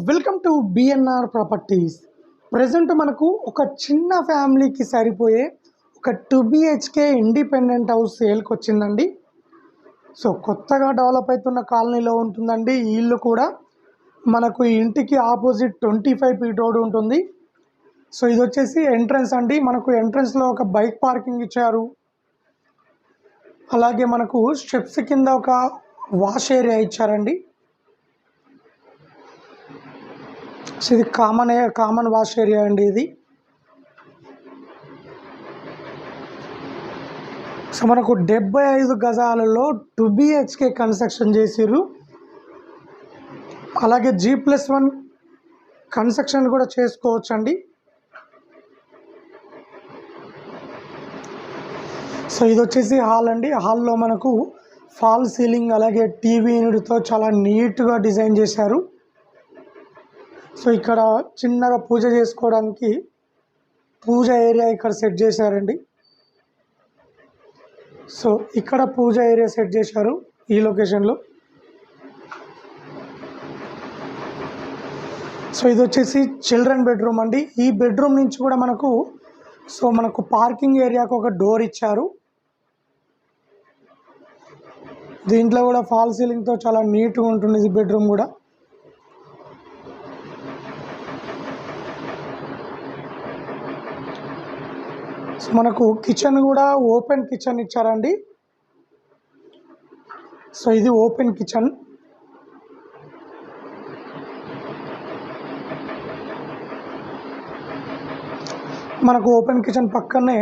Welcome to BNR properties. Present మనకు ఒక చిన్న ఫ్యామిలీకి సరిపోయే ఒక 2 BHK ఇండిపెండెంట్ హౌస్ సేల్కి వచ్చిందండి. సో కొత్తగా డెవలప్ అవుతున్న కాలనీలో ఉంటుందండి. ఈ ఇల్లు కూడా మనకు ఈ ఇంటికి ఆపోజిట్ 25 ఫీట్ రోడ్ ఉంటుంది. సో ఇది వచ్చేసి ఎంట్రన్స్ అండి. మనకు ఎంట్రన్స్లో ఒక బైక్ పార్కింగ్ ఇచ్చారు. అలాగే మనకు స్టెప్స్ కింద ఒక వాష్ ఏరియా ఇచ్చారండి. సో ఇది కామన్ వాష్ ఏరియా అండి ఇది. సో మనకు 75 గజాలలో 2 BHK కన్స్ట్రక్షన్ చేసిర్రు. అలాగే G+1 కన్స్ట్రక్షన్ కూడా చేసుకోవచ్చు అండి. సో ఇది వచ్చేసి హాల్ అండి. హాల్లో మనకు ఫాల్ సీలింగ్ అలాగే టీవీ యూనిట్తో చాలా నీట్గా డిజైన్ చేశారు. సో ఇక్కడ చిన్నగా పూజ చేసుకోవడానికి పూజ ఏరియా ఇక్కడ సెట్ చేశారండి. సో ఇక్కడ పూజ ఏరియా సెట్ చేశారు ఈ లొకేషన్లో. సో ఇది వచ్చేసి చిల్డ్రన్ బెడ్రూమ్ అండి. ఈ బెడ్రూమ్ నుంచి కూడా మనకు పార్కింగ్ ఏరియాకు ఒక డోర్ ఇచ్చారు. దీంట్లో కూడా ఫాల్ సీలింగ్తో చాలా నీట్గా ఉంటుంది ఈ బెడ్రూమ్ కూడా. సో మనకు కిచెన్ కూడా ఓపెన్ కిచెన్ ఇచ్చారండి. సో ఇది ఓపెన్ కిచెన్. మనకు ఓపెన్ కిచెన్ పక్కనే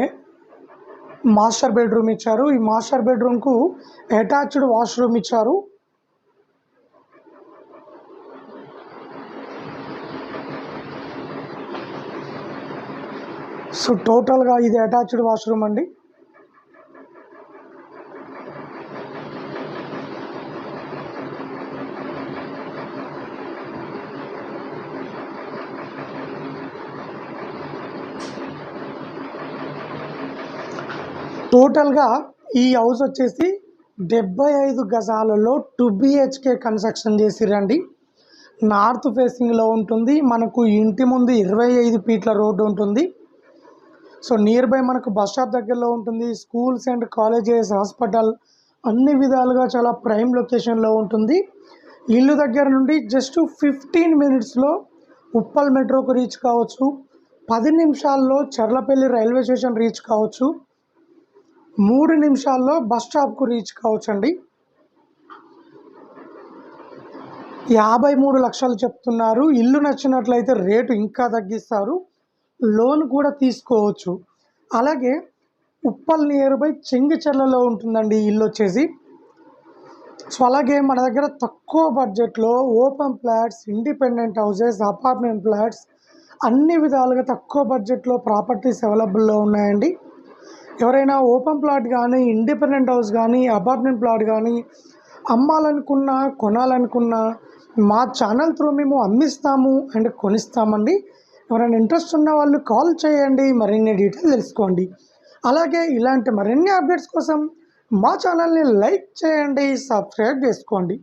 మాస్టర్ బెడ్రూమ్ ఇచ్చారు. ఈ మాస్టర్ బెడ్రూమ్కు అటాచ్డ్ వాష్రూమ్ ఇచ్చారు. సో టోటల్గా ఇది అటాచ్డ్ వాష్రూమ్ అండి. టోటల్గా ఈ హౌస్ వచ్చేసి 75 గజాలలో 2 BHK కన్స్ట్రక్షన్ చేసిరండి. నార్త్ ఫేసింగ్లో ఉంటుంది. మనకు ఇంటి ముందు 25 ఫీట్ల రోడ్డు ఉంటుంది. సో నియర్ బై మనకు బస్ స్టాప్ దగ్గరలో ఉంటుంది. స్కూల్స్ అండ్ కాలేజెస్, హాస్పిటల్ అన్ని విధాలుగా చాలా ప్రైమ్ లొకేషన్లో ఉంటుంది. ఇల్లు దగ్గర నుండి జస్ట్ 15 మినిట్స్లో ఉప్పల్ మెట్రోకు రీచ్ కావచ్చు. 10 నిమిషాల్లో చర్లపల్లి రైల్వే స్టేషన్ రీచ్ కావచ్చు. 3 నిమిషాల్లో బస్ స్టాప్కు రీచ్ కావచ్చు అండి. 53 లక్షలు చెప్తున్నారు. ఇల్లు నచ్చినట్లయితే రేటు ఇంకా తగ్గిస్తారు. లోన్ కూడా తీసుకోవచ్చు. అలాగే ఉప్పల్ నియర్ బై చెంగిచెర్లలో ఉంటుందండి ఈ ఇల్లు వచ్చేసి. సో అలాగే మన దగ్గర తక్కువ బడ్జెట్లో open flats, independent houses, apartment flats అన్ని విధాలుగా తక్కువ బడ్జెట్లో ప్రాపర్టీస్ అవైలబుల్లో ఉన్నాయండి. ఎవరైనా ఓపెన్ ప్లాట్ కానీ, ఇండిపెండెంట్ హౌస్ కానీ, అపార్ట్మెంట్ ప్లాట్ కానీ అమ్మాలనుకున్నా, కొనాలనుకున్నా మా ఛానల్ త్రూ మేము అమ్మిస్తాము అండ్ కొనిస్తామండి. ఎవరైనా ఇంట్రెస్ట్ ఉన్న వాళ్ళు కాల్ చేయండి, మరిన్ని డీటెయిల్స్ తెలుసుకోండి. అలాగే ఇలాంటి మరిన్ని అప్డేట్స్ కోసం మా ఛానల్ని లైక్ చేయండి, సబ్స్క్రైబ్ చేసుకోండి.